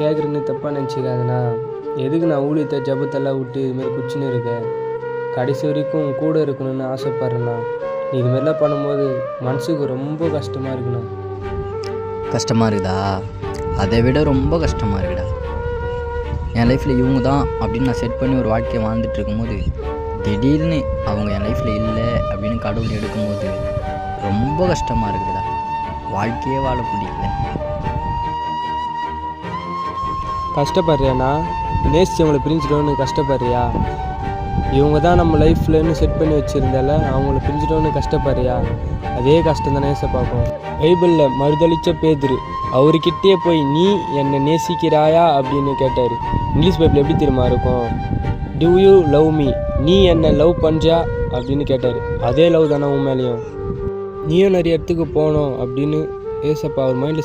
கேட்குறேன்னு தப்பாக நினச்சிக்காதுண்ணா. எதுக்கு நான் ஊழியத்தை ஜபத்தெல்லாம் விட்டு இதுமாரி குச்சின்னு இருக்கேன். கடைசி வரைக்கும் கூட இருக்கணும்னு ஆசைப்பட்றேண்ணா. நீ இதுமாரிலாம் பண்ணும்போது மனசுக்கு ரொம்ப கஷ்டமாக இருக்குண்ணா. கஷ்டமாக இருக்குதா? அதை விட ரொம்ப கஷ்டமாக இருக்குடா. என் லைஃப்பில் இவங்க தான் அப்படின்னு நான் செட் பண்ணி ஒரு வாழ்க்கையை வாழ்ந்துட்டு இருக்கும்போது திடீர்னு அவங்க என் லைஃப்பில் இல்லை அப்படின்னு கடவுள் எடுக்கும்போது ரொம்ப கஷ்டமாக இருக்குதுடா. வாழ்க்கையே வாழ பிடிக்கல. கஷ்டப்படுறியாண்ணா? நேசிச்சவங்களை பிரிஞ்சிட்டோன்னு கஷ்டப்படுறியா? இவங்க தான் நம்ம லைஃப்லன்னு செட் பண்ணி வச்சுருந்தால அவங்கள பிரிஞ்சிட்டோன்னு கஷ்டப்படுறியா? அதே கஷ்டம் தானே பார்க்கும். பைபிளில் மறுதளித்த பேதுரு அவர்கிட்டே போய் நீ என்னை நேசிக்கிறாயா அப்படின்னு கேட்டார். இங்கிலீஷ் பைபிள் எப்படி தெரியுமா இருக்கும்? To you love me? நீ என்னை லவ் பண்ணுறியா அப்படின்னு கேட்டார். அதே லவ் தானே உன் மேலேயும். நீயும் நிறைய இடத்துக்கு போகணும் அப்படின்னு ஏசப்பா அவர் மைண்டில்